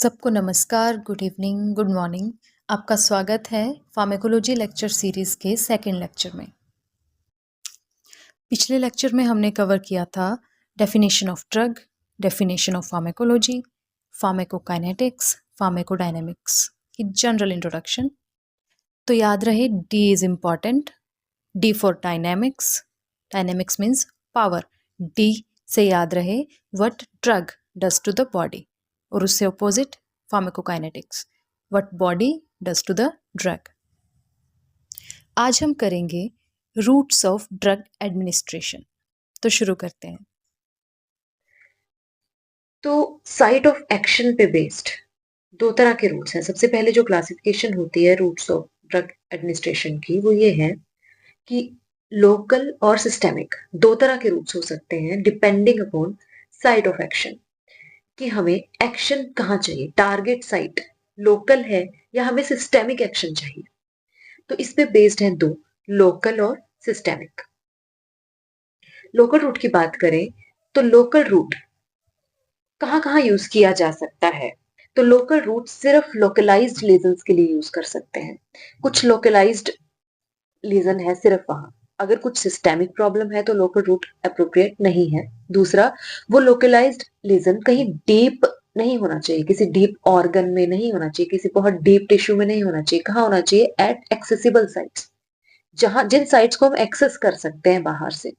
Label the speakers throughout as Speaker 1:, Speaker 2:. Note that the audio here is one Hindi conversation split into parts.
Speaker 1: सबको नमस्कार, गुड इवनिंग, गुड मॉर्निंग। आपका स्वागत है फार्माकोलॉजी लेक्चर सीरीज़ के सेकंड लेक्चर में। पिछले लेक्चर में हमने कवर किया था definition of drug, definition of pharmacology, pharmacokinetics, pharmacodynamics की जनरल इंट्रोडक्शन। तो याद रहे D is important, D for dynamics, dynamics means power. D से याद रहे what drug does to the body, और उससे opposite pharmacokinetics, what body does to the drug. आज हम करेंगे रूट्स ऑफ ड्रग एडमिनिस्ट्रेशन। तो शुरू करते हैं।
Speaker 2: तो साइट ऑफ एक्शन पे बेस्ड दो तरह के रूट्स हैं। सबसे पहले जो क्लासिफिकेशन होती है रूट्स ऑफ ड्रग एडमिनिस्ट्रेशन की, वो ये है कि लोकल और सिस्टेमिक दो तरह के रूट्स हो सकते हैं depending upon site of action, कि हमें एक्शन कहाँ चाहिए, टारगेट साइट लोकल है या हमें सिस्टेमिक एक्शन चाहिए। तो इस पे बेस्ड है दो, लोकल और सिस्टेमिक। लोकल रूट की बात करें तो लोकल रूट कहाँ कहाँ यूज किया जा सकता है। तो लोकल रूट सिर्फ लोकलाइज्ड लीजन्स के लिए यूज कर सकते हैं। कुछ लोकलाइज्ड लीजन है सिर्फ वहां। अगर कुछ सिस्टेमिक प्रॉब्लम है तो लोकल रूट अप्रोप्रिएट नहीं है। दूसरा, वो लोकलाइज्ड लीजन कहीं डीप नहीं होना चाहिए, किसी डीप ऑर्गन में नहीं होना चाहिए, किसी बहुत डीप टिश्यू में नहीं होना चाहिए। कहाँ होना चाहिए? एट एक्सेसिबल साइट्स, जहां जिन साइट्स को हम एक्सेस कर सकते हैं बाहर से,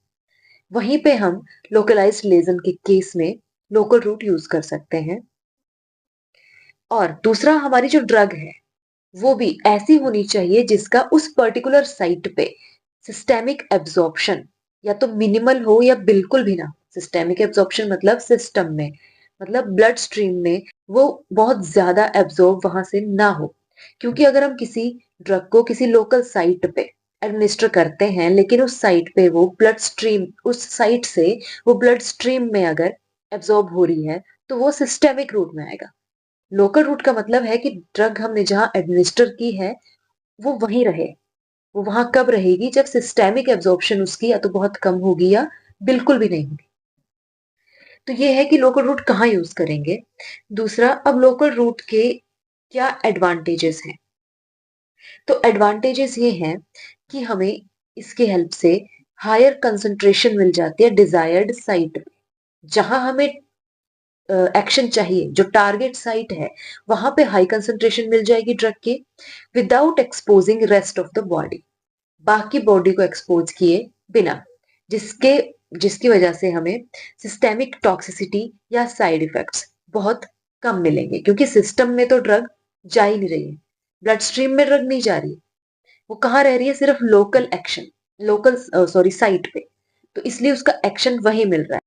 Speaker 2: वहीं पे हम लोकलाइज्ड लेजन के केस में लोकल रूट यूज कर सकते हैं। और दूसरा, हमारी जो ड्रग है वो भी ऐसी होनी चाहिए जिसका उस पर्टिकुलर साइट पे सिस्टेमिक एब्जॉर्प्शन या तो मिनिमल हो या बिल्कुल भी ना हो। सिस्टेमिक एब्जॉर्प्शन मतलब सिस्टम में, मतलब ब्लड स्ट्रीम में वो बहुत ज्यादा एब्जॉर्ब वहां से ना हो। क्योंकि अगर हम किसी ड्रग को किसी लोकल साइट पे एडमिनिस्टर करते हैं, लेकिन उस साइट पे वो ब्लड स्ट्रीम, उस साइट से वो ब्लड स्ट्रीम में अगर एब्जॉर्ब हो रही है, तो वो सिस्टेमिक रूट में आएगा। लोकल रूट का मतलब है कि ड्रग हमने जहां एडमिनिस्टर की है वो वहीं रहे। वो वहां कब रहेगी? जब सिस्टेमिक एब्जॉर्प्शन उसकी या तो बहुत कम होगी या बिल्कुल भी नहीं होगी। तो ये है कि लोकल रूट कहाँ यूज करेंगे। दूसरा, अब लोकल रूट के क्या एडवांटेजेस हैं। तो एडवांटेजेस ये हैं कि हमें इसके हेल्प से हायर कंसंट्रेशन मिल जाती है डिजायर्ड साइट पे। जहां हमें एक्शन चाहिए, जो टारगेट साइट है, वहां पे हाई कंसंट्रेशन मिल जाएगी ड्रग के, without exposing rest of the body, बाकी बॉडी को एक्सपोज किए बिना, जिसके जिसकी वजह से हमें सिस्टेमिक टॉक्सिसिटी या साइड इफेक्ट्स बहुत कम मिलेंगे। क्योंकि सिस्टम में तो ड्रग जा ही नहीं रही है, ब्लड स्ट्रीम में ड्रग नहीं जा रही है, वो कहाँ रह रही है? सिर्फ local action, local sorry site पे। तो इसलिए उसका एक्शन वही मिल रहा है।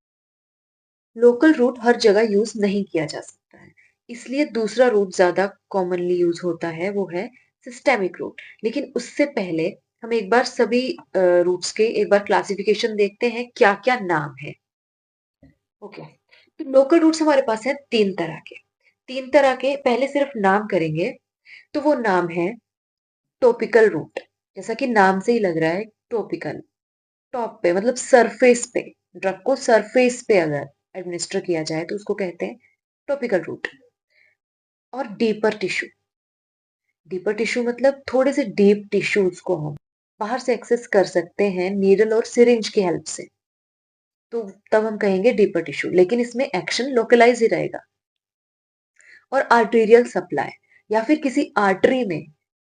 Speaker 2: लोकल रूट हर जगह यूज नहीं किया जा सकता है, इसलिए दूसरा रूट ज्यादा कॉमनली यूज होता है, वो है सिस्टेमिक रूट। लेकिन उससे पहले हम एक बार सभी रूट्स के एक बार क्लासिफिकेशन देखते हैं, क्या क्या नाम है। ओके, तो लोकल रूट्स हमारे पास है तीन तरह के। तीन तरह के पहले सिर्फ नाम करेंगे। तो वो नाम है टॉपिकल रूट। जैसा कि नाम से ही लग रहा है, टॉपिकल, टॉप पे मतलब सरफेस पे, ड्रग को सरफेस पे अगर एडमिनिस्टर किया जाए तो उसको कहते हैं टॉपिकल रूट। और डीपर टिश्यू, डीपर टिश्यू मतलब थोड़े से डीप टिश्यूज को हम बाहर से एक्सेस कर सकते हैं नीडल और सिरिंज की हेल्प से, तो तब हम कहेंगे डीपर टिश्यू, लेकिन इसमें एक्शन लोकलाइज ही रहेगा। और आर्टेरियल सप्लाई, या फिर किसी आर्टरी में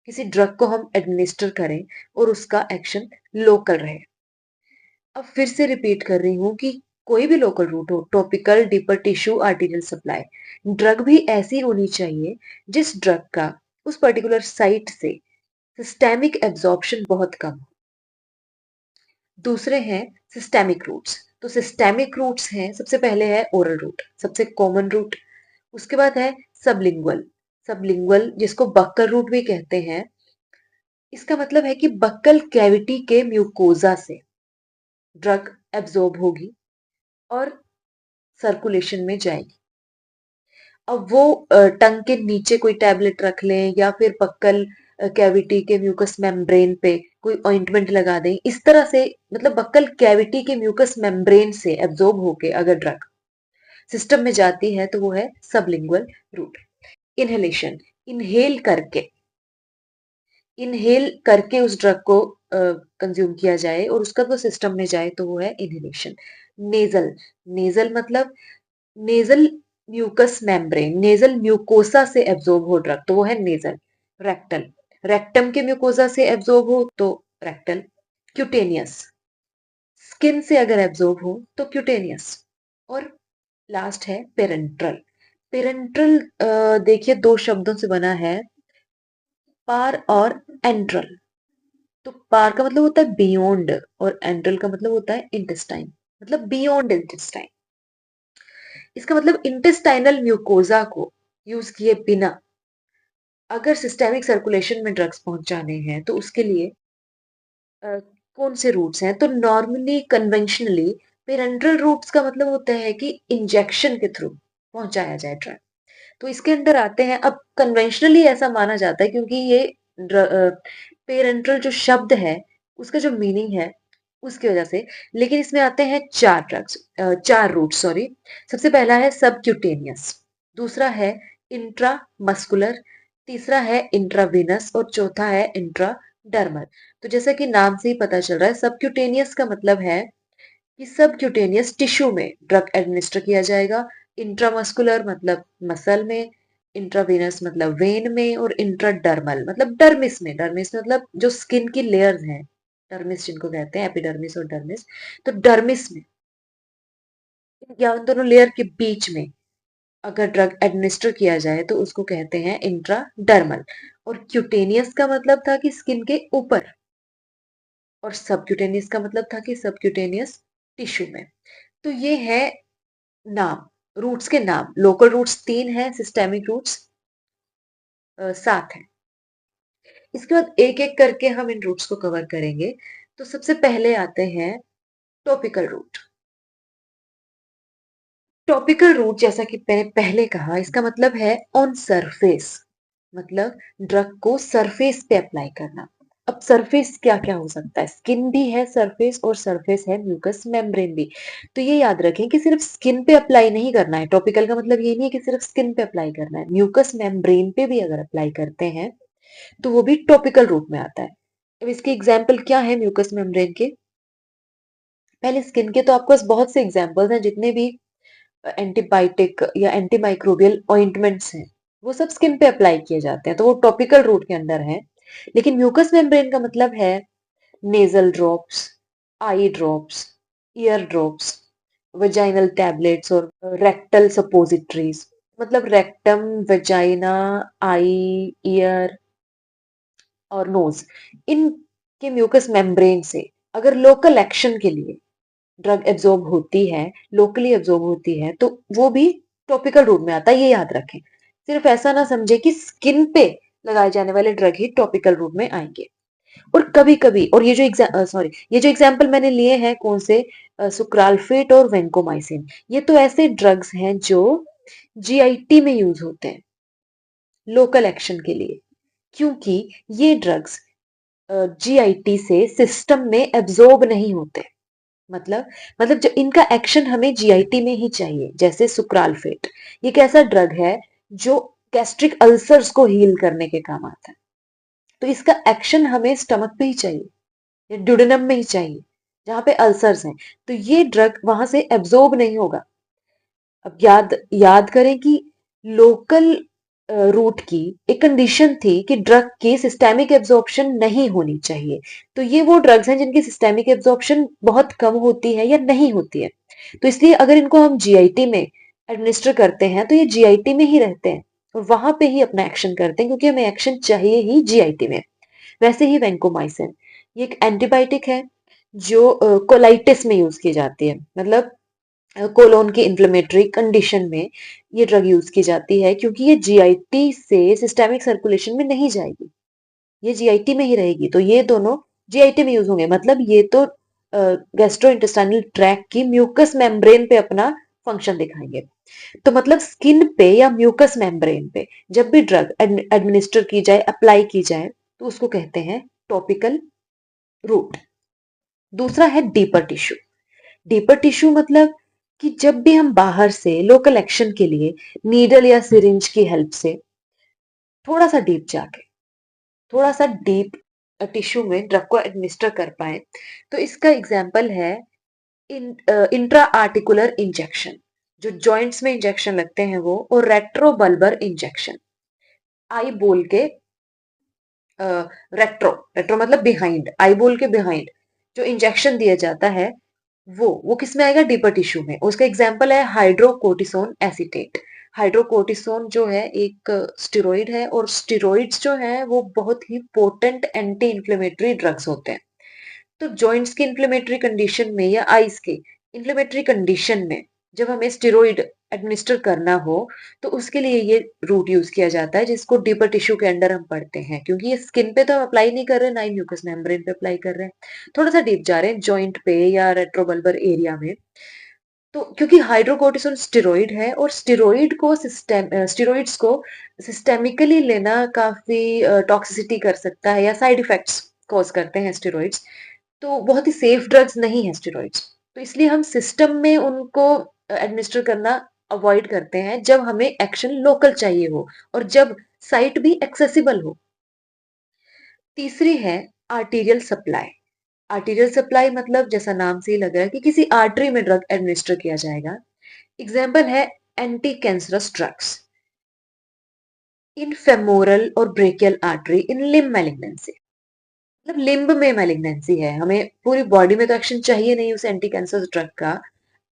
Speaker 2: किसी ड्रग को हम एडमिनिस्टर करें और उसका एक्शन लोकल रहे। अब फिर से रिपीट कर रही हूँ कि कोई भी लोकल रूट हो, topical, deeper tissue, arterial supply, drug भी ऐसी होनी चाहिए जिस ड्रग का उस पर्टिकुलर साइट से सिस्टेमिक एब्जॉर्प्शन बहुत कम हो। दूसरे हैं सिस्टेमिक रूट्स। तो सिस्टेमिक रूट्स हैं, सबसे पहले है ओरल रूट, सबसे कॉमन रूट। उसके बाद है सबलिंगुअल, सबलिंगुअल जिसको बक्कल रूट भी कहते हैं। इसका मतलब है कि बक्कल कैविटी के म्यूकोजा से ड्रग एब्जॉर्ब होगी और सर्कुलेशन में जाएगी। अब वो टंग के नीचे कोई टैबलेट रख लें या फिर बक्कल कैविटी के म्यूकस मेम्ब्रेन पे कोई ऑइंटमेंट लगा दें, इस तरह से मतलब बक्कल कैविटी के म्यूकस मेम्ब्रेन से एब्जॉर्ब होके अगर ड्रग सिस्टम में जाती है तो वो है सबलिंगुअल रूट। इनहेलेशन, इनहेल करके उस ड्रग को कंज्यूम किया जाए और उसका वो सिस्टम में जाए तो वो है इनहेलेशन। नेजल, नेजल मतलब nasal mucous membrane, nasal mucosa से एब्जॉर्ब हो ड्रग तो वो है नेजल। रेक्टल, रेक्टम के म्यूकोसा से एब्जॉर्ब हो तो रेक्टल। क्यूटेनियस, स्किन से अगर एब्जॉर्ब हो तो क्यूटेनियस। और लास्ट है पेरेंट्रल। पेरेंट्रल देखिए दो शब्दों से बना है, पार और एंट्रल। तो पार का मतलब होता है बियॉन्ड और एंट्रल का मतलब होता है इंटेस्टाइन, मतलब बियॉन्ड इंटेस्टाइन। इसका मतलब इंटेस्टाइनल म्यूकोजा को यूज किए बिना अगर सिस्टेमिक सर्कुलेशन में ड्रग्स पहुंचाने हैं तो उसके लिए अ, कौन से रूट्स हैं? तो नॉर्मली कन्वेंशनली पेरेंट्रल रूट्स का मतलब होता है कि इंजेक्शन के थ्रू पहुंचाया जाए ड्रग। तो इसके अंदर आते हैं, अब कन्वेंशनली ऐसा माना जाता है क्योंकि ये पेरेंट्रल जो शब्द है उसका जो मीनिंग है उसकी वजह से। लेकिन इसमें आते हैं चार ड्रग्स, चार रूट सॉरी। सबसे पहला है सबक्यूटेनियस, दूसरा है इंट्रामस्कुलर, तीसरा है इंट्रावीनस और चौथा है इंट्राडर्मल। तो जैसा कि नाम से ही पता चल रहा है सबक्यूटेनियस का मतलब है कि सबक्यूटेनियस टिश्यू में ड्रग एडमिनिस्टर किया जाएगा। इंट्रामस्कुलर मतलब मसल में, इंट्रावेनस मतलब वेन में और इंट्राडर्मल मतलब डर्मिस में। डर्मिस मतलब जो स्किन की लेयर्स हैं, डर्मिस जिनको कहते हैं, एपिडर्मिस और डर्मिस। तो डर्मिस में या उन दोनों लेयर के बीच में अगर ड्रग एडमिनिस्टर किया जाए तो उसको कहते हैं इंट्राडर्मल। और क्यूटेनियस का मतलब था कि स्किन के ऊपर, और सबक्यूटेनियस का मतलब था कि सबक्यूटेनियस टिश्यू में। तो ये है नाम, रूट्स के नाम। लोकल रूट्स 3 हैं, सिस्टेमिक रूट्स 7 हैं। इसके बाद एक एक करके हम इन रूट्स को कवर करेंगे। तो सबसे पहले आते हैं टॉपिकल रूट। टॉपिकल रूट जैसा कि मैंने पहले कहा इसका मतलब है ऑन सरफेस, मतलब ड्रग को सरफेस पे अप्लाई करना। अब सरफेस क्या क्या हो सकता है? स्किन भी है सरफेस और सरफेस है म्यूकस मेम्ब्रेन भी। तो ये याद रखें कि सिर्फ स्किन पे अप्लाई नहीं करना है। टॉपिकल का मतलब ये नहीं है कि सिर्फ स्किन पे अप्लाई करना है, म्यूकस मेम्ब्रेन पे भी अगर अप्लाई करते हैं तो वो भी टॉपिकल रूट में आता है। अब इसके एग्जाम्पल क्या है म्यूकस मेम्ब्रेन के? पहले स्किन के तो आपके पास बहुत से एग्जाम्पल्स हैं, जितने भी एंटीबायोटिक या एंटीमाइक्रोबियल ऑइंटमेंट्स हैं वो सब स्किन पे अप्लाई किए जाते हैं, तो वो टॉपिकल रूट के अंदर है। लेकिन म्यूकस मेम्ब्रेन का मतलब है nasal drops, eye drops, ear drops, vaginal tablets और रेक्टल सपोजिटरीज। मतलब रेक्टम, वेजाइना, आई, ईयर और नोज, इनके म्यूकस मेम्ब्रेन से अगर लोकल एक्शन के लिए ड्रग एब्जॉर्ब होती है, लोकली एब्जॉर्ब होती है, तो वो भी टॉपिकल रूट में आता है। ये याद रखें, सिर्फ ऐसा ना समझे कि स्किन पे लगाए जाने वाले ड्रग ही टॉपिकल रूट में आएंगे। और कभी कभी, और ये जो एग्जाम्पल मैंने लिए हैं कौन से, सुक्राल्फेट और वेंकोमाइसिन, ये तो ऐसे ड्रग्स हैं जो जीआईटी में यूज होते हैं लोकल एक्शन के लिए, क्योंकि ये ड्रग्स जीआईटी से सिस्टम में एब्जॉर्ब नहीं होते। मतलब जो इनका एक्शन हमें जीआईटी में ही चाहिए। जैसे सुक्राल्फेट, ये कैसा ड्रग है जो गैस्ट्रिक अल्सर्स को हील करने के काम आता है, तो इसका एक्शन हमें स्टमक पे ही चाहिए या ड्यूडेनम में ही चाहिए जहां पे अल्सर्स हैं। तो ये ड्रग वहां से एब्जॉर्ब नहीं होगा। अब याद याद करें कि लोकल रूट की एक कंडीशन थी कि ड्रग की सिस्टेमिक एब्जॉर्प्शन नहीं होनी चाहिए। तो ये वो ड्रग्स हैं जिनकी सिस्टेमिक एब्जॉर्प्शन बहुत कम होती है या नहीं होती है। तो इसलिए अगर इनको हम जीआईटी में एडमिनिस्टर करते हैं तो ये जीआईटी में ही रहते हैं और वहां पे ही अपना एक्शन करते हैं, क्योंकि हमें एक्शन चाहिए ही जीआईटी में। वैसे ही वेंकोमाइसिन, ये एक एंटीबायोटिक है जो कोलाइटिस में यूज की जाती है। मतलब कोलोन की इन्फ्लेमेटरी कंडीशन में ये ड्रग यूज की जाती है, क्योंकि ये जीआईटी से सिस्टेमिक सर्कुलेशन में नहीं जाएगी, ये जीआईटी में ही रहेगी। तो ये दोनों जीआईटी में यूज होंगे, मतलब ये तो गैस्ट्रो इंटेस्टाइनल ट्रैक की म्यूकस मेम्ब्रेन पे अपना फंक्शन दिखाएंगे। तो मतलब स्किन पे या म्यूकस मेम्ब्रेन पे जब भी ड्रग एडमिनिस्टर की जाए, अप्लाई की जाए, तो उसको कहते हैं टॉपिकल रूट। दूसरा है डीपर टिश्यू। डीपर टिश्यू मतलब कि जब भी हम बाहर से लोकल एक्शन के लिए नीडल या सिरिंज की हेल्प से थोड़ा सा डीप जाके, थोड़ा सा डीप टिश्यू में ड्रग को एडमिनिस्टर कर पाए, तो इसका एग्जाम्पल है इंट्रा आर्टिकुलर इंजेक्शन, जो जॉइंट्स में इंजेक्शन लगते हैं वो, और रेट्रोबल्बर इंजेक्शन, आई बोल के रेट्रो रेट्रो मतलब बिहाइंड, आई बोल के बिहाइंड जो इंजेक्शन दिया जाता है वो किस में आएगा, डीपर टिश्यू में। उसका एग्जांपल है हाइड्रोकोर्टिसोन एसीटेट। हाइड्रोकोर्टिसोन जो है एक स्टेरॉइड है, और स्टेरॉइड्स जो है वो बहुत ही पोटेंट एंटी इंफ्लेमेटरी ड्रग्स होते हैं। तो जॉइंट्स की इन्फ्लेमेटरी कंडीशन में या आईज के इन्फ्लेमेटरी कंडीशन में जब हमें स्टेरॉइड एडमिनिस्टर करना हो, तो उसके लिए ये रूट यूज किया जाता है, जिसको डीपर टिश्यू के अंडर हम पढ़ते हैं, क्योंकि ये स्किन पे तो हम अप्लाई नहीं कर रहे, ना ही म्यूकस मेम्ब्रेन पे अप्लाई कर रहे हैं, थोड़ा सा डीप जा रहे हैं जॉइंट पे या रेट्रोबल्बर एरिया में। तो क्योंकि हाइड्रोकोर्टिसोन स्टेरॉइड है, और स्टेरॉइड्स को सिस्टेमिकली लेना काफी टॉक्सिसिटी कर सकता है या साइड इफेक्ट्स कॉज करते हैं स्टेरॉइड्स, तो बहुत ही सेफ ड्रग्स नहीं है स्टेरॉइड्स। तो इसलिए हम सिस्टम में उनको एडमिनिस्टर करना अवॉइड करते हैं जब हमें एक्शन लोकल चाहिए हो, और जब साइट भी एक्सेसिबल हो। तीसरी है आर्टीरियल सप्लाई। आर्टीरियल सप्लाई मतलब जैसा नाम से ही लग रहा है कि किसी आर्टरी में ड्रग एडमिनिस्टर किया जाएगा। एग्जाम्पल है anti cancerous drugs in femoral और brachial artery in limb malignancy. मतलब लिम्ब में मैलिग्नेंसी है, हमें पूरी बॉडी में तो एक्शन चाहिए नहीं उस एंटी कैंसर ड्रग का।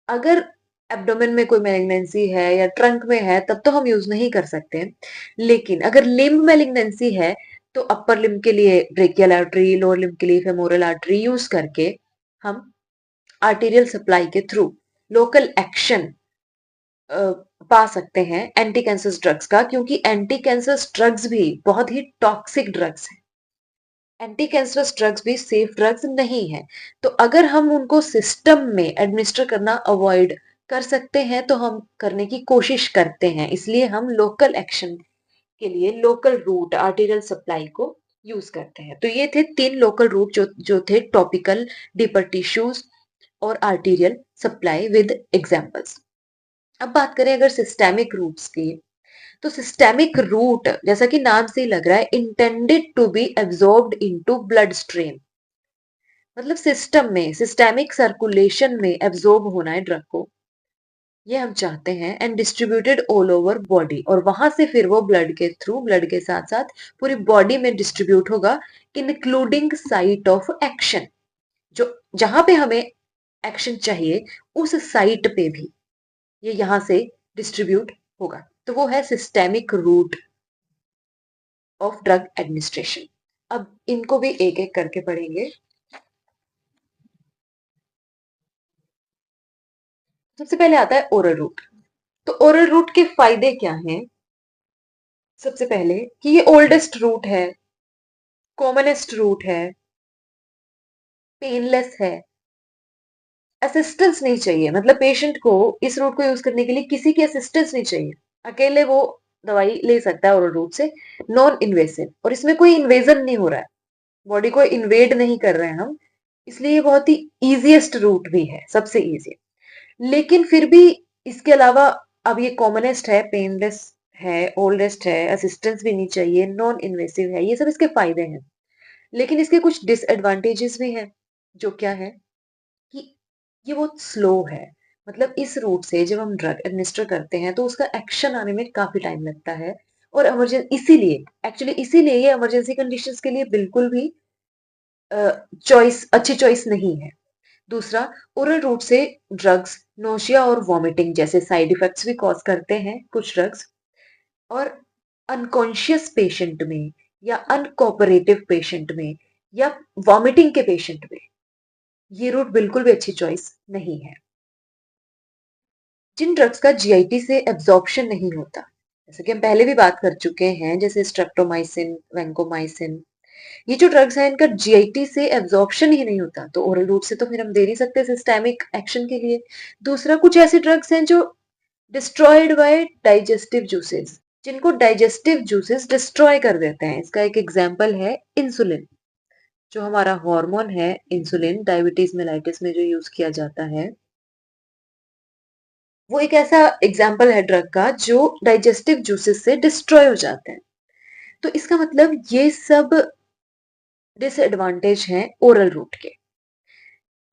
Speaker 2: अगर एब्डोमेन में कोई मैलिग्नेंसी है या ट्रंक में है, तब तो हम यूज नहीं कर सकते। लेकिन अगर लिम्ब मैलिग्नेंसी है, तो अपर लिम्ब के लिए ब्रेकियल आर्टरी, लोअर लिम्ब के लिए फेमोरल आर्टरी यूज करके हम आर्टीरियल सप्लाई के थ्रू लोकल एक्शन पा सकते हैं एंटी कैंसर ड्रग्स का, क्योंकि एंटी कैंसर ड्रग्स भी बहुत ही टॉक्सिक ड्रग्स हैं। एंटी कैंसरस ड्रग्स भी सेफ ड्रग्स नहीं है। तो अगर हम उनको सिस्टम में एडमिनिस्टर करना अवॉइड कर सकते हैं, तो हम करने की कोशिश करते हैं, इसलिए हम लोकल एक्शन के लिए लोकल रूट आर्टीरियल सप्लाई को यूज करते हैं। तो ये थे 3 लोकल रूट जो थे टॉपिकल, डीपर टिश्यूज और आर्टीरियल सप्लाई विद एग्जांपल्स। अब बात करें अगर सिस्टेमिक रूट्स की, तो सिस्टेमिक रूट जैसा कि नाम से ही लग रहा है, intended to be absorbed into blood stream, मतलब सिस्टम में सिस्टेमिक सर्कुलेशन में एब्जॉर्ब होना है ड्रग को, ये हम चाहते हैं, and distributed all over body, और वहां से फिर वो ब्लड के थ्रू, ब्लड के साथ साथ पूरी बॉडी में डिस्ट्रीब्यूट होगा, इंक्लूडिंग साइट ऑफ एक्शन, जो जहां पे हमें एक्शन चाहिए उस साइट पे भी ये यहां से डिस्ट्रीब्यूट होगा। तो वो है systemic route of drug administration. अब इनको भी एक एक करके पढ़ेंगे। सबसे पहले आता है ओरल रूट। तो ओरल रूट के फायदे क्या हैं? सबसे पहले कि ये ओल्डेस्ट रूट है, कॉमनेस्ट रूट है, पेनलेस है, असिस्टेंस नहीं चाहिए, मतलब पेशेंट को इस रूट को यूज करने के लिए किसी की असिस्टेंस नहीं चाहिए, अकेले वो दवाई ले सकता है ओरल रूट से। नॉन इन्वेसिव, और इसमें कोई इन्वेजन नहीं हो रहा है, बॉडी को इन्वेड नहीं कर रहे हैं हम, इसलिए ये बहुत ही इजीएस्ट रूट भी है, सबसे इजी। लेकिन फिर भी इसके अलावा, अब ये कॉमनेस्ट है, पेनलेस है, ओल्डेस्ट है, असिस्टेंस भी नहीं चाहिए, नॉन इन्वेसिव है, ये सब इसके फायदे हैं। लेकिन इसके कुछ डिसएडवांटेजेस भी हैं, जो क्या है कि ये बहुत स्लो है। मतलब इस रूट से जब हम ड्रग एडमिनिस्टर करते हैं, तो उसका एक्शन आने में काफी टाइम लगता है, और इसीलिए ये इमरजेंसी कंडीशंस के लिए बिल्कुल भी अच्छी चॉइस नहीं है। दूसरा, ओरल रूट से ड्रग्स नोशिया और वॉमिटिंग जैसे साइड इफेक्ट्स भी कॉज करते हैं कुछ ड्रग्स, और अनकॉन्शियस पेशेंट में या अनकोऑपरेटिव पेशेंट में या वॉमिटिंग के पेशेंट में ये रूट बिल्कुल भी अच्छी चॉइस नहीं है। जिन ड्रग्स का जीआईटी से एब्जॉर्प्शन नहीं होता, जैसे कि हम पहले भी बात कर चुके हैं, जैसे स्ट्रेप्टोमाइसिन, वैंकोमाइसिन, ये जो ड्रग्स हैं इनका जीआईटी से एब्जॉर्प्शन ही नहीं होता, तो ओरल रूट से तो फिर हम दे नहीं सकते सिस्टेमिक एक्शन के लिए। दूसरा, कुछ ऐसे ड्रग्स हैं जो डिस्ट्रॉयड बाय डाइजेस्टिव जूसेस, जिनको डाइजेस्टिव जूसेस डिस्ट्रॉय कर देते हैं। इसका एक एग्जांपल है इंसुलिन, जो हमारा हार्मोन है इंसुलिन, डायबिटीज मेलाइटिस में जो यूज किया जाता है, वो एक ऐसा एग्जाम्पल है ड्रग का जो डाइजेस्टिव जूसेस से डिस्ट्रॉय हो जाते हैं। तो इसका मतलब ये सब डिसएडवांटेज हैं ओरल रूट के।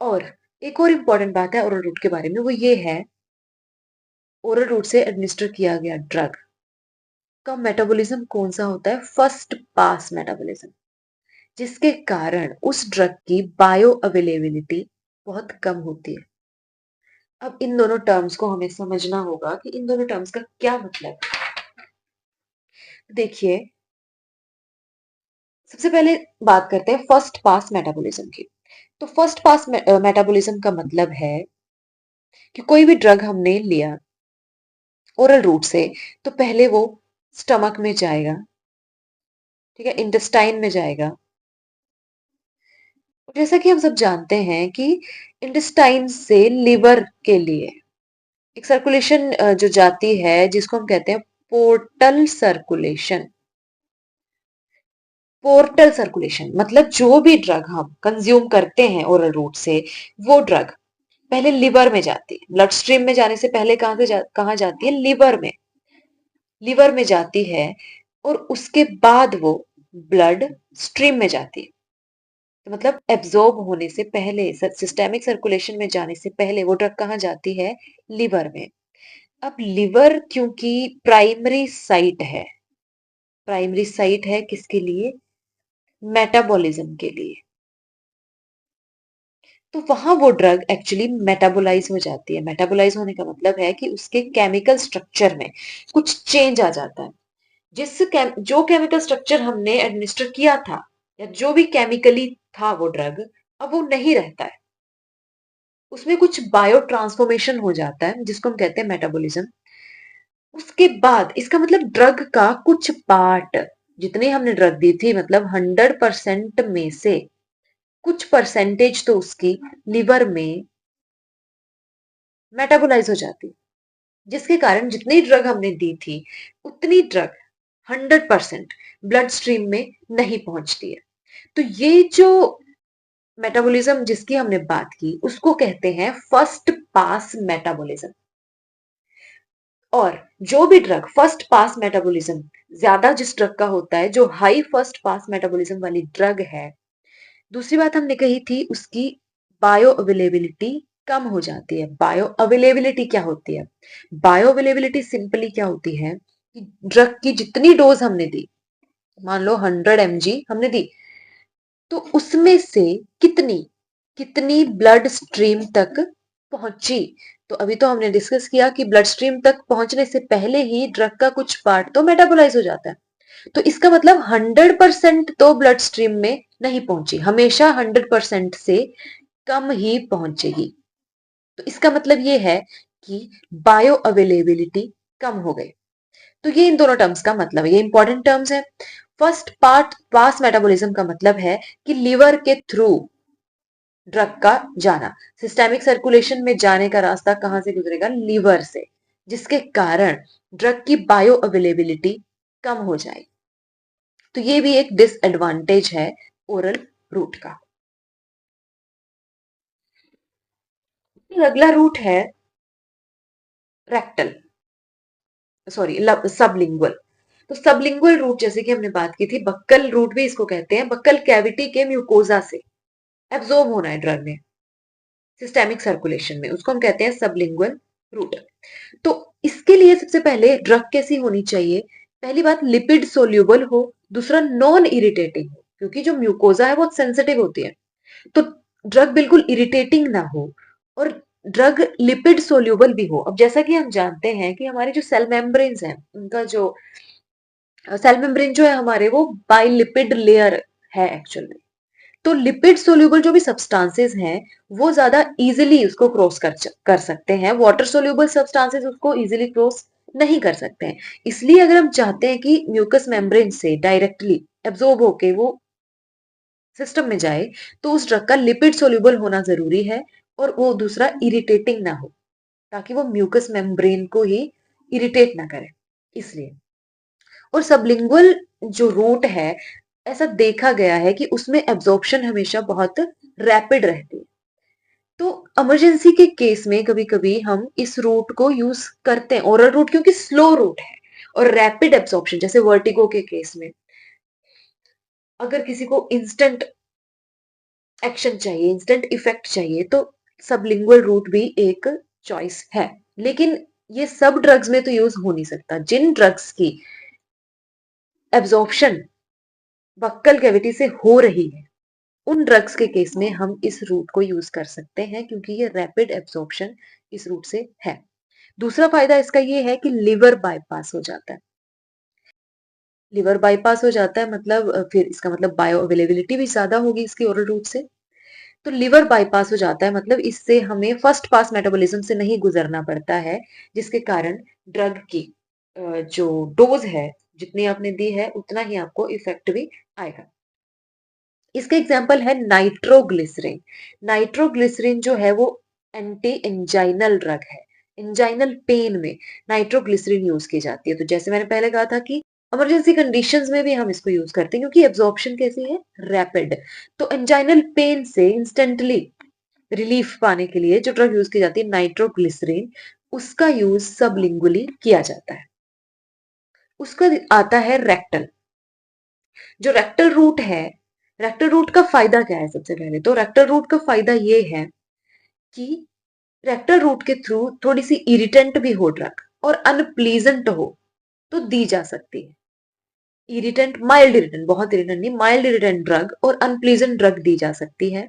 Speaker 2: और एक और इम्पॉर्टेंट बात है ओरल रूट के बारे में, वो ये है ओरल रूट से एडमिनिस्टर किया गया ड्रग का मेटाबॉलिज्म कौन सा होता है, फर्स्ट पास मेटाबॉलिज्म, जिसके कारण उस ड्रग की बायो अवेलेबिलिटी बहुत कम होती है। अब इन दोनों टर्म्स को हमें समझना होगा कि इन दोनों टर्म्स का क्या मतलब है। देखिए, सबसे पहले बात करते हैं फर्स्ट पास मेटाबॉलिज्म की। तो फर्स्ट पास मेटाबॉलिज्म का मतलब है कि कोई भी ड्रग हमने लिया ओरल रूट से, तो पहले वो स्टमक में जाएगा, ठीक है, इंटेस्टाइन में जाएगा। जैसा कि हम सब जानते हैं कि इंटेस्टाइन से लिवर के लिए एक सर्कुलेशन जो जाती है जिसको हम कहते हैं पोर्टल सर्कुलेशन। पोर्टल सर्कुलेशन मतलब जो भी ड्रग हम कंज्यूम करते हैं ओरल रूट से, वो ड्रग पहले लिवर में जाती है। ब्लड स्ट्रीम में जाने से पहले कहाँ जाती है, लिवर में। लिवर में जाती है और उसके बाद वो ब्लड स्ट्रीम में जाती है। तो मतलब एब्जॉर्ब होने से पहले, सिस्टेमिक सर्कुलेशन में जाने से पहले वो ड्रग कहाँ जाती है, लिवर में। अब लिवर क्योंकि प्राइमरी साइट है किसके लिए, मेटाबॉलिज्म के लिए, तो वहां वो ड्रग एक्चुअली मेटाबोलाइज हो जाती है। मेटाबोलाइज होने का मतलब है कि उसके केमिकल स्ट्रक्चर में कुछ चेंज आ जाता है। जो केमिकल स्ट्रक्चर हमने एडमिनिस्टर किया था या जो भी केमिकली था वो ड्रग, अब वो नहीं रहता है, उसमें कुछ बायो ट्रांसफॉर्मेशन हो जाता है जिसको हम कहते हैं मेटाबॉलिज्म। उसके बाद इसका मतलब ड्रग का कुछ पार्ट, जितने हमने ड्रग दी थी, मतलब 100% में से कुछ परसेंटेज तो उसकी लिवर में मेटाबोलाइज हो जाती, जिसके कारण जितनी ड्रग हमने दी थी उतनी ड्रग 100% ब्लड स्ट्रीम में नहीं पहुंचती है। तो ये जो मेटाबॉलिज्म जिसकी हमने बात की उसको कहते हैं फर्स्ट पास मेटाबॉलिज्म। और जो भी ड्रग फर्स्ट पास मेटाबॉलिज्म ज्यादा जिस ड्रग का होता है, जो हाई फर्स्ट पास मेटाबॉलिज्म वाली ड्रग है, दूसरी बात हमने कही थी उसकी बायो अवेलेबिलिटी कम हो जाती है। बायो अवेलेबिलिटी क्या होती है, बायो अवेलेबिलिटी सिंपली क्या होती है कि ड्रग की जितनी डोज हमने दी, मान लो 100 mg हमने दी, तो उसमें से कितनी कितनी ब्लड स्ट्रीम तक पहुंची। तो अभी तो हमने डिस्कस किया कि ब्लड स्ट्रीम तक पहुंचने से पहले ही ड्रग का कुछ पार्ट तो मेटाबोलाइज हो जाता है। तो इसका मतलब 100% तो ब्लड स्ट्रीम में नहीं पहुंची, हमेशा 100% से कम ही पहुंचेगी। तो इसका मतलब ये है कि बायो अवेलेबिलिटी कम हो गई। तो ये इन दोनों टर्म्स का मतलब है, ये इंपॉर्टेंट टर्म्स है। फर्स्ट पार्ट पास मेटाबॉलिज्म का मतलब है कि लिवर के थ्रू ड्रग का जाना, सिस्टेमिक सर्कुलेशन में जाने का रास्ता कहां से गुजरेगा, लिवर से, जिसके कारण ड्रग की बायो अवेलेबिलिटी कम हो जाएगी। तो ये भी एक डिसएडवांटेज है ओरल रूट का। अगला रूट है रेक्टल, सॉरी सबलिंगुअल। तो सबलिंगुअल रूट जैसे कि हमने बात की थी, बक्कल रूट भी इसको कहते हैं, बक्कल कैविटी के म्यूकोजा से एब्जॉर्ब होना है ड्रग ने सिस्टेमिक सर्कुलेशन में, उसको हम कहते हैं सबलिंगुअल रूट। तो इसके लिए सबसे पहले ड्रग कैसी होनी चाहिए, पहली बात लिपिड सोल्यूबल हो, दूसरा नॉन इरिटेटिंग हो, क्योंकि जो म्यूकोजा है बहुत सेंसिटिव होती है। तो ड्रग बिल्कुल इरिटेटिंग ना हो और ड्रग लिपिड सोल्यूबल भी हो। अब जैसा कि हम जानते हैं कि हमारे जो सेल मेम्ब्रेन्स हैं, उनका जो सेल मेम्ब्रेन जो है हमारे, वो बाइलिपिड लेयर है एक्चुअल में। तो लिपिड सोल्यूबल जो भी सब्सटेंसेस हैं वो ज्यादा इजीली उसको क्रॉस कर सकते हैं, वाटर सोल्यूबल सब्सटेंसेस उसको इजीली क्रॉस नहीं कर सकते हैं। इसलिए अगर हम चाहते हैं कि म्यूकस मेम्ब्रेन से डायरेक्टली एब्जॉर्ब होके वो सिस्टम में जाए, तो उस ड्रग का लिपिड सोल्यूबल होना जरूरी है और वो दूसरा इरिटेटिंग ना हो, ताकि वो म्यूकस मेम्ब्रेन को ही इरिटेट ना करे, इसलिए। और सबलिंगुअल जो रूट है, ऐसा देखा गया है कि उसमें एब्जॉर्प्शन हमेशा बहुत रैपिड रहती है। तो इमरजेंसी के केस में कभी कभी हम इस रूट को यूज करते हैं, ओरल रूट, क्योंकि स्लो रूट है और रैपिड एब्जॉर्प्शन, जैसे वर्टिगो के केस में अगर किसी को इंस्टेंट एक्शन चाहिए, इंस्टेंट इफेक्ट चाहिए, तो सबलिंगुअल रूट भी एक चॉइस है। लेकिन ये सब ड्रग्स में तो यूज हो नहीं सकता। जिन ड्रग्स की एब्जॉर्प्शन बक्कल कैविटी से हो रही है, उन ड्रग्स के केस में हम इस रूट को यूज कर सकते हैं, क्योंकि ये रैपिड एब्जॉर्प्शन इस रूट से है। दूसरा फायदा इसका ये है कि लिवर बाईपास हो जाता है। लिवर बाईपास हो जाता है मतलब फिर इसका मतलब बायो अवेलेबिलिटी भी ज्यादा होगी इसकी ओरल रूट से। तो लिवर बाईपास हो जाता है मतलब इससे हमें फर्स्ट पास मेटाबॉलिज्म से नहीं गुजरना पड़ता है, जिसके कारण ड्रग की जो डोज है, जितनी आपने दी है उतना ही आपको इफेक्ट भी आएगा। इसका एग्जाम्पल है नाइट्रोग्लिसरीन। नाइट्रोग्लिसरीन जो है वो एंटी एंजाइनल ड्रग है। एंजाइनल पेन में नाइट्रोग्लिसरीन यूज की जाती है। तो जैसे मैंने पहले कहा था कि इमरजेंसी कंडीशंस में भी हम इसको यूज करते हैं, क्योंकि एब्जॉर्प्शन कैसी है, रैपिड। तो एंजाइनल पेन से इंस्टेंटली रिलीफ पाने के लिए जो ड्रग यूज की जाती है नाइट्रोग्लिसरीन, उसका यूज सबलिंगुअली किया जाता है। उसका आता है रेक्टल। जो रेक्टल रूट है, रेक्टल रूट का फायदा क्या है? सबसे पहले तो रेक्टल रूट का फायदा ये है कि रेक्टल रूट के थ्रू थोड़ी सी इरिटेंट भी हो ड्रग और अनप्लीजेंट हो तो दी जा सकती है। इरिटेंट, माइल्ड इरिटेंट, बहुत इरिटेंट नहीं, माइल्ड इरिटेंट ड्रग और अनप्लीजेंट ड्रग दी जा सकती है।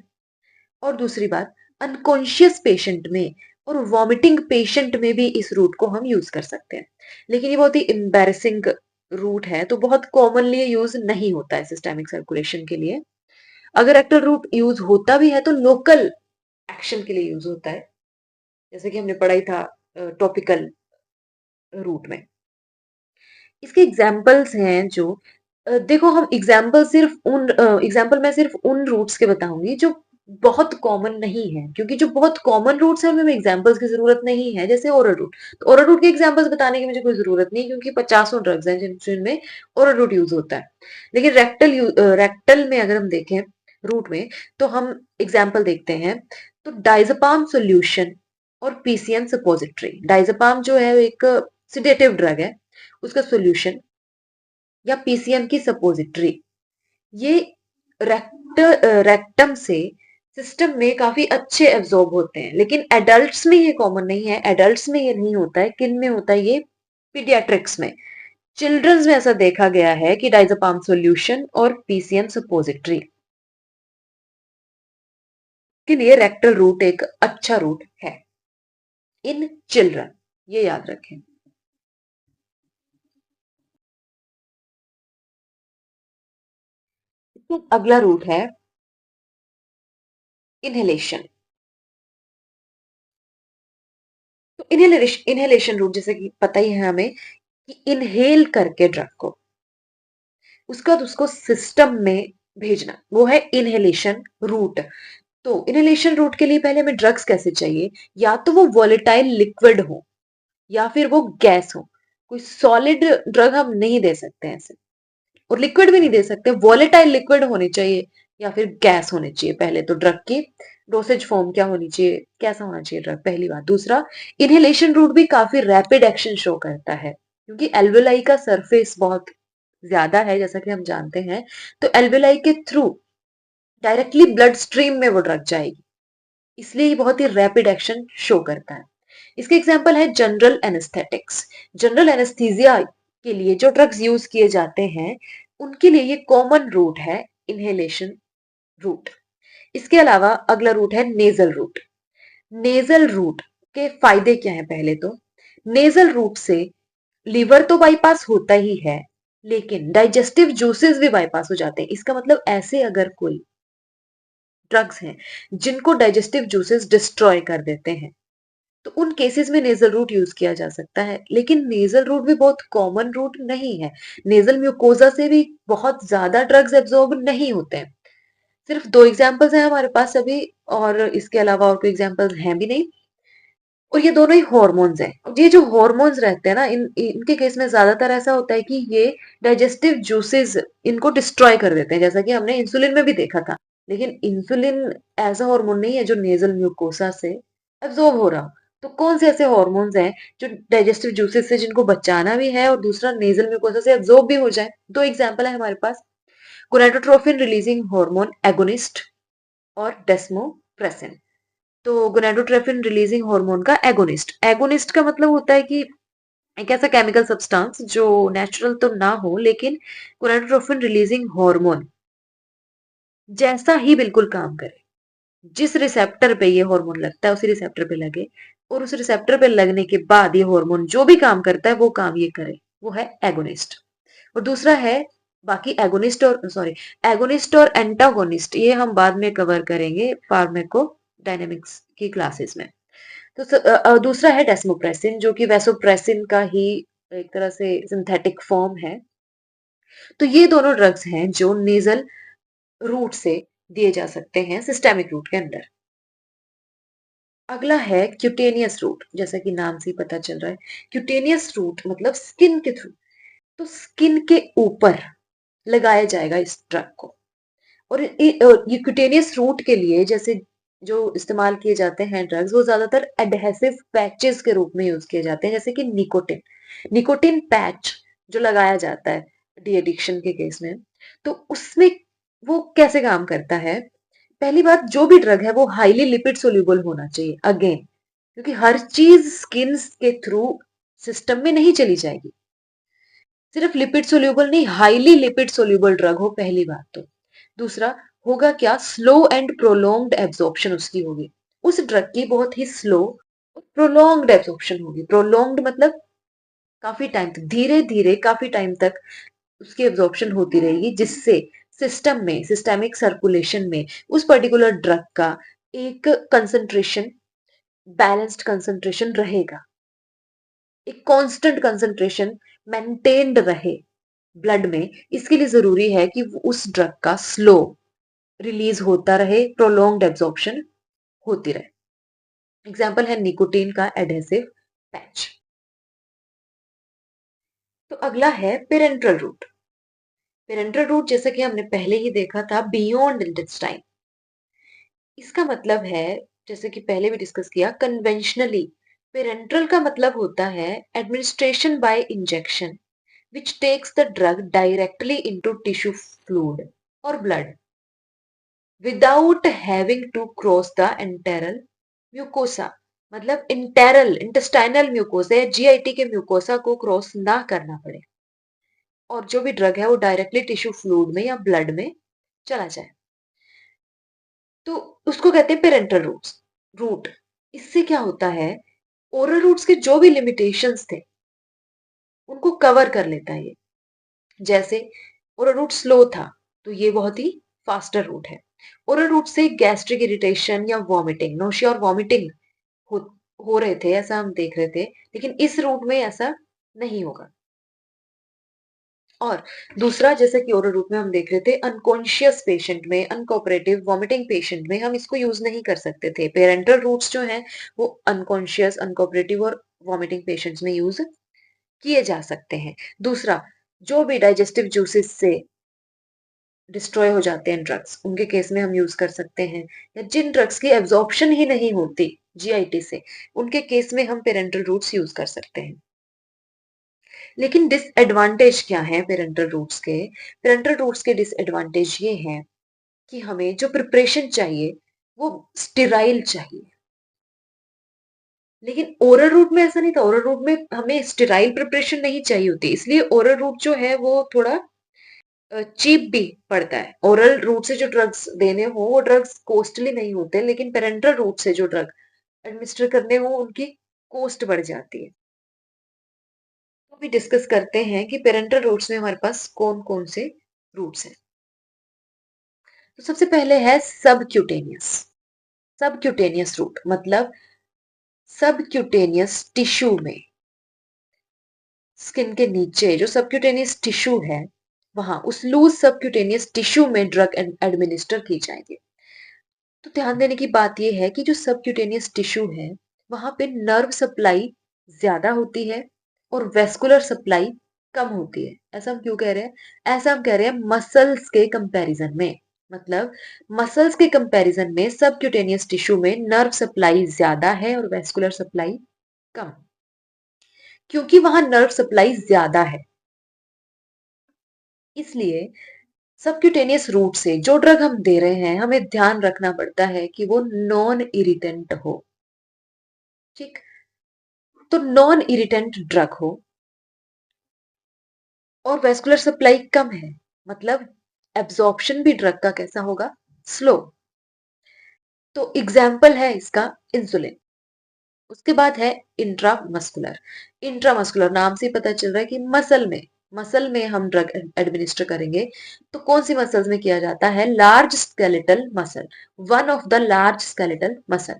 Speaker 2: और दूसरी बात, अनकॉन्शियस पेशेंट में और वॉमिटिंग पेशेंट में भी इस रूट को हम यूज कर सकते हैं। लेकिन ये बहुत ही एम्बेरसिंग रूट है, तो बहुत कॉमनली यूज नहीं होता है सिस्टेमिक सर्कुलेशन के लिए। अगर एक्टर रूट यूज होता भी है तो लोकल एक्शन के लिए यूज होता है, जैसे कि हमने पढ़ा ही था टॉपिकल रूट में। इसके एग्जाम्पल्स हैं जो देखो, हम एग्जाम्पल मैं सिर्फ उन रूट्स के बताऊंगी जो बहुत कॉमन नहीं है, क्योंकि जो बहुत कॉमन रूट्स हैं उनमें एग्जाम्पल्स की जरूरत नहीं है। जैसे ओरल रूट, तो ओरल रूट के एग्जाम्पल्स बताने की मुझे कोई जरूरत नहीं, क्योंकि पचासों ड्रग्स हैं जिनमें ओरल रूट यूज होता है। लेकिन रेक्टल में अगर हम देखें रूट में, तो हम एग्जाम्पल देखते हैं। तो डाइजपाम सोल्यूशन और पीसीएन सपोजिट्री। डाइजपाम जो है एक सिडेटिव ड्रग है, उसका सोल्यूशन या पीसीएम की सपोजिटरी, ये रेक्टम से सिस्टम में काफी अच्छे एब्जॉर्ब होते हैं। लेकिन एडल्ट्स में ये कॉमन नहीं है। एडल्ट्स में ये नहीं होता है। किन में होता है ये? पीडियाट्रिक्स में। चिल्ड्रंस में ऐसा देखा गया है कि डाइजपाम सॉल्यूशन और पीसीएम सपोजिटरी के लिए रेक्टल रूट एक अच्छा रूट है इन चिल्ड्रन, ये याद रखें। अगला रूट है इनहेलेशन। तो इनहेलेशन रूट, जैसे कि पता ही है हमें कि इनहेल करके ड्रग को उसका उसको सिस्टम में भेजना, वो है इनहेलेशन रूट। तो इनहेलेशन रूट के लिए पहले हमें ड्रग्स कैसे चाहिए? या तो वो वॉलेटाइल लिक्विड हो या फिर वो गैस हो। कोई सॉलिड ड्रग हम नहीं दे सकते ऐसे, और लिक्विड भी नहीं दे सकते। वॉलेटाइल लिक्विड होनी चाहिए या फिर गैस होनी चाहिए। पहले तो ड्रग की डोसेज फॉर्म क्या होनी चाहिए, कैसा होना चाहिए ड्रग, पहली बात। दूसरा, इनहेलेशन रूट भी काफी रैपिड एक्शन शो करता है, क्योंकि एल्वेलाई का सरफेस बहुत ज्यादा है, जैसा कि हम जानते हैं। तो एल्वेलाई के थ्रू डायरेक्टली ब्लड स्ट्रीम में वो ड्रग जाएगी, इसलिए ये बहुत ही रैपिड एक्शन शो करता है। इसके एग्जाम्पल है जनरल एनेस्थेटिक्स। जनरल एनेस्थीसिया के लिए जो ड्रग्स यूज किए जाते हैं, उनके लिए ये कॉमन रूट है, इनहेलेशन रूट। इसके अलावा अगला रूट है नेजल रूट। नेजल रूट के फायदे क्या है? पहले तो नेजल रूट से लीवर तो बाईपास होता ही है, लेकिन डाइजेस्टिव जूसेस भी बाईपास हो जाते हैं। इसका मतलब ऐसे अगर कोई ड्रग्स हैं जिनको डाइजेस्टिव जूसेस डिस्ट्रॉय कर देते हैं, तो उन केसेस में नेजल रूट यूज किया जा सकता है। लेकिन नेजल रूट भी बहुत कॉमन रूट नहीं है। नेजल म्यूकोजा से भी बहुत ज्यादा ड्रग्स एब्जॉर्ब नहीं होते हैं। सिर्फ दो एग्जांपल्स हैं हमारे पास अभी, और इसके अलावा और कोई एग्जांपल्स हैं भी नहीं। और ये दोनों ही हॉर्मोन्स हैं। ये जो हॉर्मोन्स रहते हैं ना, इनके केस में ज्यादातर ऐसा होता है कि ये डाइजेस्टिव जूसेस इनको डिस्ट्रॉय कर देते हैं, जैसा कि हमने इंसुलिन में भी देखा था। लेकिन इंसुलिन ऐसा हार्मोन नहीं है जो नेजल म्यूकोसा से एब्जॉर्ब हो रहा हो। तो कौन से ऐसे हॉर्मोन्स हैं जो डाइजेस्टिव जूसेस से जिनको बचाना भी है और दूसरा नेजल म्यूकोसा से एब्जॉर्ब भी हो जाए? दो एग्जाम्पल है हमारे पास। गोनाडोट्रोफिन रिलीजिंग हार्मोन एगोनिस्ट और डेस्मोप्रेसिन। तो गोनाडोट्रोफिन रिलीजिंग हार्मोन का एगोनिस्ट, एगोनिस्ट का मतलब होता है कि एक ऐसा केमिकल सब्सटेंस जो नेचुरल तो ना हो लेकिन गोनाडोट्रोफिन रिलीजिंग हार्मोन जैसा ही बिल्कुल काम करे। जिस रिसेप्टर पे ये हार्मोन लगता है उसी रिसेप्टर पे लगे और उस रिसेप्टर पे लगने के बाद ये हार्मोन जो भी काम करता है वो काम ये करे, वो है एगोनिस्ट। और दूसरा है, बाकी एगोनिस्ट और एंटागोनिस्ट ये हम बाद में कवर करेंगे फार्मेको डायनेमिक्स की क्लासेस में। तो दूसरा है डेस्मोप्रेसिन जो कि वैसोप्रेसिन का ही एक तरह से सिंथेटिक फॉर्म है। तो ये दोनों ड्रग्स हैं जो नेजल रूट से दिए जा सकते हैं सिस्टेमिक रूट के अंदर। अगला है क्यूटेनियस रूट, जैसा कि नाम से ही पता चल रहा है क्यूटेनियस रूट मतलब स्किन के थ्रू। तो स्किन के ऊपर लगाया जाएगा इस ड्रग को। और ये क्यूटेनियस रूट के लिए जैसे जो इस्तेमाल किए जाते हैं ड्रग्स वो ज्यादातर एडहेसिव पैचेस के रूप में यूज किए जाते हैं, जैसे कि निकोटिन, निकोटिन पैच जो लगाया जाता है डी एडिक्शन के केस में। तो उसमें वो कैसे काम करता है? पहली बात, जो भी ड्रग है वो हाईली लिपिड सोल्यूबल होना चाहिए अगेन, क्योंकि हर चीज स्किन के थ्रू सिस्टम में नहीं चली जाएगी। सिर्फ लिपिड सोल्यूबल नहीं, हाईली लिपिड सोल्यूबल ड्रग हो, पहली बात तो। दूसरा होगा क्या, स्लो एंड प्रोलोंग्ड एब्जॉर्प्शन उसकी होगी। उस ड्रग की बहुत ही स्लो प्रोलोंग्ड एब्जॉर्प्शन होगी। प्रोलोंग्ड मतलब काफी टाइम तक, धीरे धीरे काफी टाइम तक उसकी एब्जॉर्प्शन होती रहेगी, जिससे सिस्टम में, सिस्टेमिक सर्कुलेशन में उस पर्टिकुलर ड्रग का एक कंसंट्रेशन, बैलेंस्ड कंसंट्रेशन रहेगा, एक कांस्टेंट कंसंट्रेशन मेंटेन्ड रहे ब्लड में। इसके लिए जरूरी है कि उस ड्रग का स्लो रिलीज होता रहे, प्रोलोंग्ड एब्जॉर्प्शन होती रहे। एग्जाम्पल है निकोटीन का एडहेसिव पैच। तो अगला है पेरेंट्रल रूट। पेरेंट्रल रूट जैसा कि हमने पहले ही देखा था बियॉन्ड इंटेस्टाइन। इसका मतलब है, जैसे कि पहले भी डिस्कस किया, कन्वेंशनली पेरेंट्रल का मतलब होता है administration bye injection which takes the drug directly into tissue fluid or blood without having to cross the enteral mucosa। मतलब इंटेरल इंटेस्टाइनल म्यूकोसा या जीआईटी के म्यूकोसा को क्रॉस ना करना पड़े और जो भी ड्रग है वो डायरेक्टली टिश्यू फ्लूइड में या ब्लड में चला जाए। तो उसको कहते हैं पेरेंटल रूट्स रूट। इससे क्या होता है, ओरल रूट्स के जो भी लिमिटेशंस थे उनको कवर कर लेता है ये। जैसे ओरल रूट स्लो था तो ये बहुत ही फास्टर रूट है। ओरल रूट से गैस्ट्रिक इरिटेशन या वॉमिटिंग, नोशिया और वॉमिटिंग हो, हो रहे थे, ऐसा हम देख रहे थे, लेकिन इस रूट में ऐसा नहीं होगा। और दूसरा, जैसे कि ओरल रूट में हम देख रहे थे अनकॉन्शियस पेशेंट में, अनकोऑपरेटिव वॉमिटिंग पेशेंट में हम इसको यूज नहीं कर सकते थे। पेरेंटल रूट्स जो हैं वो अनकॉन्शियस, अनकोऑपरेटिव और वॉमिटिंग पेशेंट्स में यूज किए जा सकते हैं। दूसरा, जो भी डाइजेस्टिव जूसेस से डिस्ट्रॉय हो जाते हैं ड्रग्स, उनके केस में हम यूज कर सकते हैं। या जिन ड्रग्स की एब्जॉर्प्शन ही नहीं होती जीआईटी से, उनके केस में हम पेरेंटल रूट्स यूज कर सकते हैं। लेकिन डिसएडवांटेज क्या है पेरेंटल रूट्स के? पेरेंटल रूट्स के डिसएडवांटेज ये हैं कि हमें जो प्रिपरेशन चाहिए वो स्टेराइल चाहिए, लेकिन ओरल रूट में ऐसा नहीं था। ओरल रूट में हमें स्टेराइल प्रिपरेशन नहीं चाहिए होती, इसलिए ओरल रूट जो है वो थोड़ा चीप भी पड़ता है। ओरल रूट से जो ड्रग्स देने हो वो ड्रग्स कॉस्टली नहीं होते, लेकिन पेरेंटल रूट से जो ड्रग एडमिनिस्टर करने हो उनकी कॉस्ट बढ़ जाती है। तो अभी डिस्कस करते हैं कि पेरेंटल रूट्स में हमारे पास कौन कौन से रूट्स हैं। तो सबसे पहले है सबक्यूटेनियस। सबक्यूटेनियस रूट मतलब सबक्यूटेनियस टिश्यू में, स्किन के नीचे जो सबक्यूटेनियस टिश्यू है वहां, उस लूज सबक्यूटेनियस टिश्यू में ड्रग एडमिनिस्टर की जाएगी। तो ध्यान देने की बात यह है कि जो सबक्यूटेनियस टिश्यू है वहां पे नर्व सप्लाई ज्यादा होती है और वेस्कुलर सप्लाई कम होती है। ऐसा हम क्यों कह रहे हैं? ऐसा हम कह रहे हैं मसल्स के कंपैरिजन में। मतलब मसल्स के कंपैरिजन में सबक्यूटेनियस टिश्यू में नर्व सप्लाई ज्यादा है और वेस्कुलर सप्लाई कम, क्योंकि वहां नर्व सप्लाई ज्यादा है। इसलिए सबक्यूटेनियस रूट से जो ड्रग हम दे रहे हैं हमें ध्यान रखना पड़ता है कि वो नॉन इरिटेंट हो। ठीक, तो नॉन इरिटेंट ड्रग हो और वेस्कुलर सप्लाई कम है, मतलब एब्जॉर्प्शन भी ड्रग का कैसा होगा, स्लो। तो एग्जाम्पल है इसका इंसुलिन। उसके बाद है इंट्रामस्कुलर। इंट्रामस्कुलर नाम से पता चल रहा है कि मसल में हम ड्रग एडमिनिस्टर करेंगे। तो कौन सी मसल्स में किया जाता है, large skeletal muscle, one of the large skeletal muscle.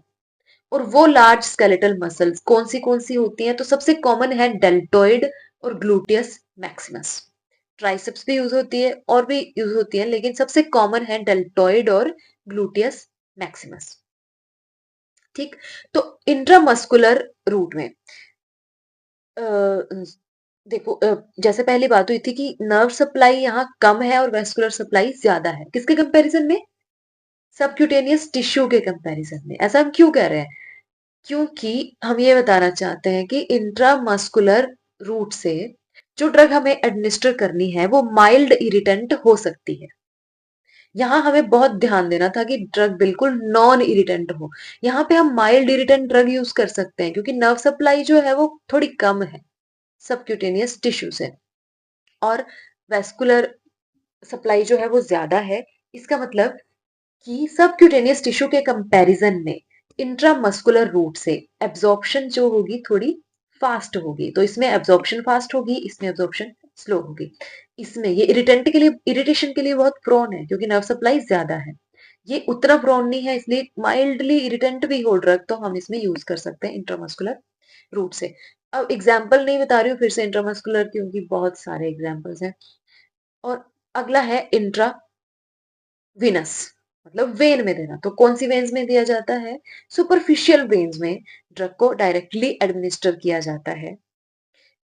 Speaker 2: और वो लार्ज स्केलेटल मसल्स कौन सी होती हैं, तो सबसे कॉमन है डेल्टोइड और ग्लूटियस मैक्सिमस। ट्राइसेप्स भी यूज होती है और भी यूज होती है, लेकिन सबसे कॉमन है डेल्टोइड और ग्लूटियस मैक्सिमस। ठीक, तो इंट्रामस्कुलर रूट में देखो, जैसे पहली बात हुई थी कि नर्व सप्लाई यहाँ कम है और वेस्कुलर सप्लाई ज्यादा है, किसके कंपैरिजन में, सबक्यूटेनियस टिश्यू के कंपैरिजन में। ऐसा हम क्यों कह रहे हैं, क्योंकि हम ये बताना चाहते हैं कि इंट्रामस्कुलर रूट से जो ड्रग हमें एडमिनिस्टर करनी है वो माइल्ड इरिटेंट हो सकती है। यहाँ हमें बहुत ध्यान देना था कि ड्रग बिल्कुल नॉन इरिटेंट हो। यहाँ पे हम माइल्ड इरिटेंट ड्रग यूज कर सकते हैं क्योंकि नर्व सप्लाई जो है वो थोड़ी कम है सबक्यूटेनियस टिश्यू से, और वेस्कुलर सप्लाई जो है वो ज्यादा है। इसका मतलब कि सबक्यूटेनियस टिश्यू के कंपैरिजन में इंट्रामस्कुलर रूट से एब्जॉर्प्शन जो होगी थोड़ी फास्ट होगी। तो इसमें एब्जॉर्प्शन फास्ट होगी, इसमें एब्जॉर्प्शन स्लो होगी। इसमें ये इरिटेंट के लिए, इरिटेशन के लिए बहुत प्रोन है क्योंकि नर्व सप्लाई ज्यादा है। ये उतना प्रोन नहीं है, इसलिए माइल्डली इरिटेंट भी हो ड्रग तो हम इसमें यूज कर सकते हैं इंट्रामस्कुलर रूट से। अब एग्जाम्पल नहीं बता रही हूँ फिर से इंट्रामस्कुलर, क्योंकि बहुत सारे एग्जाम्पल्स हैं। और अगला है इंट्रा विनस, मतलब वेन में देना। तो कौन सी वेन्स में दिया जाता है, सुपरफिशियल वेन्स में ड्रग को डायरेक्टली एडमिनिस्टर किया जाता है।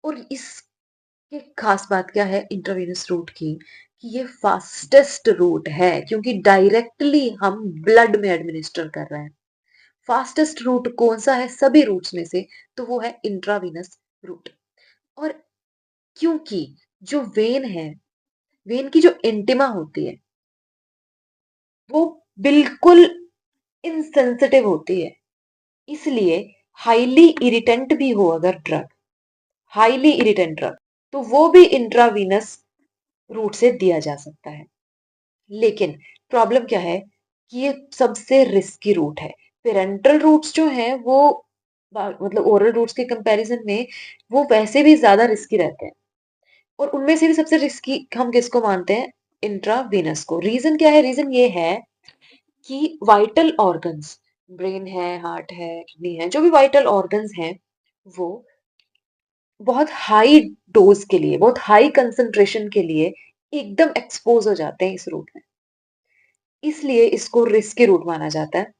Speaker 2: और इसकी खास बात क्या है इंट्रावेनस रूट की, कि ये फास्टेस्ट रूट है क्योंकि डायरेक्टली हम ब्लड में एडमिनिस्टर कर रहे हैं। फास्टेस्ट रूट कौन सा है सभी रूट्स में से, तो वो है इंट्रावेनस रूट। और क्योंकि जो वेन है, वेन की जो इंटिमा होती है वो बिल्कुल इनसेंसिटिव होती है, इसलिए हाईली इरिटेंट भी हो अगर ड्रग, हाईली इरिटेंट ड्रग, तो वो भी इंट्रावीनस रूट से दिया जा सकता है। लेकिन प्रॉब्लम क्या है कि ये सबसे रिस्की रूट है। पेरेंटल रूट्स जो हैं वो मतलब ओरल रूट्स के कंपैरिजन में वो वैसे भी ज्यादा रिस्की रहते हैं। और उनमें से भी सबसे रिस्की हम किसको मानते हैं, इंट्रावीनस को। रीजन क्या है, रीजन ये है कि वाइटल ऑर्गन्स, ब्रेन है, हार्ट है, किडनी है, जो भी वाइटल ऑर्गन्स हैं वो बहुत हाई डोज के लिए, बहुत हाई कंसंट्रेशन के लिए एकदम एक्सपोज हो जाते हैं इस रूट में, इसलिए इसको रिस्की रूट माना जाता है।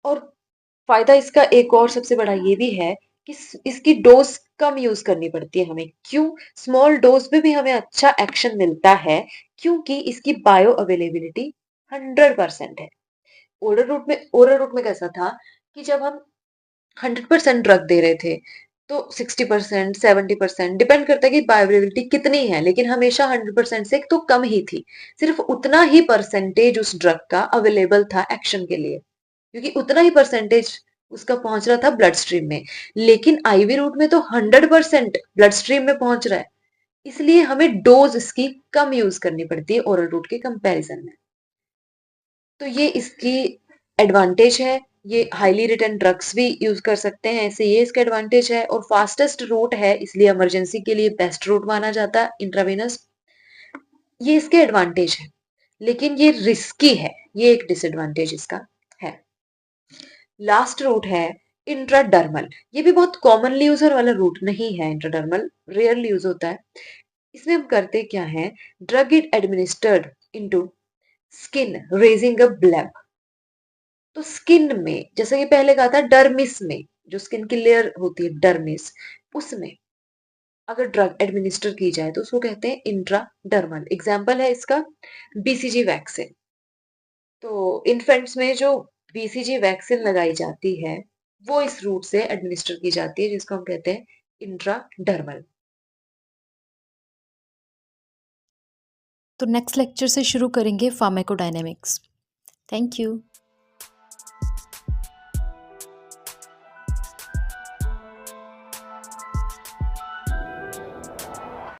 Speaker 2: और फायदा इसका एक और सबसे बड़ा ये भी है कि इसकी डोज कम यूज करनी पड़ती है हमें। क्यों, स्मॉल डोज पे भी हमें अच्छा एक्शन मिलता है क्योंकि इसकी बायो अवेलेबिलिटी 100% है। ओरल रूट में कैसा था कि जब हम 100% ड्रग दे रहे थे तो 60%, 70% डिपेंड करता है कि बायोअवेलेबिलिटी कितनी है, लेकिन हमेशा 100% से तो कम ही थी। सिर्फ उतना ही परसेंटेज उस ड्रग का अवेलेबल था एक्शन के लिए, क्योंकि उतना ही परसेंटेज उसका पहुंच रहा था ब्लड स्ट्रीम में। लेकिन आईवी रूट में तो 100% ब्लड स्ट्रीम में पहुंच रहा है, इसलिए हमें डोज इसकी कम यूज करनी पड़ती है ओरल रूट के कंपैरिजन में। तो ये इसकी एडवांटेज है। ये हाईली रिटर्न ड्रग्स भी यूज कर सकते हैं, ऐसे ये इसका एडवांटेज है। और फास्टेस्ट रूट है इसलिए इमरजेंसी के लिए बेस्ट रूट माना जाता है इंट्रावेनस। ये इसके एडवांटेज है, लेकिन ये रिस्की है, ये एक डिसएडवांटेज इसका है। लास्ट रूट है इंट्राडर्मल। ये भी बहुत कॉमनली यूजर वाला रूट नहीं है, इंट्राडर्मल रेयरली यूज होता है। इसमें हम करते क्या है, drug it administered into skin raising a blood. तो स्किन में, जैसे कि पहले कहा था डर्मिस में, जो स्किन की लेयर होती है डर्मिस, उसमें अगर ड्रग एडमिनिस्टर की जाए तो उसको कहते हैं इंट्राडर्मल। एग्जाम्पल है इसका बीसीजी वैक्सीन। तो इन्फेंट्स में जो बीसीजी वैक्सीन लगाई जाती है वो इस रूट से एडमिनिस्टर की जाती है, जिसको हम कहते हैं इंट्राडर्मल।
Speaker 1: तो नेक्स्ट लेक्चर से शुरू करेंगे फार्माकोडायनेमिक्स। Thank you.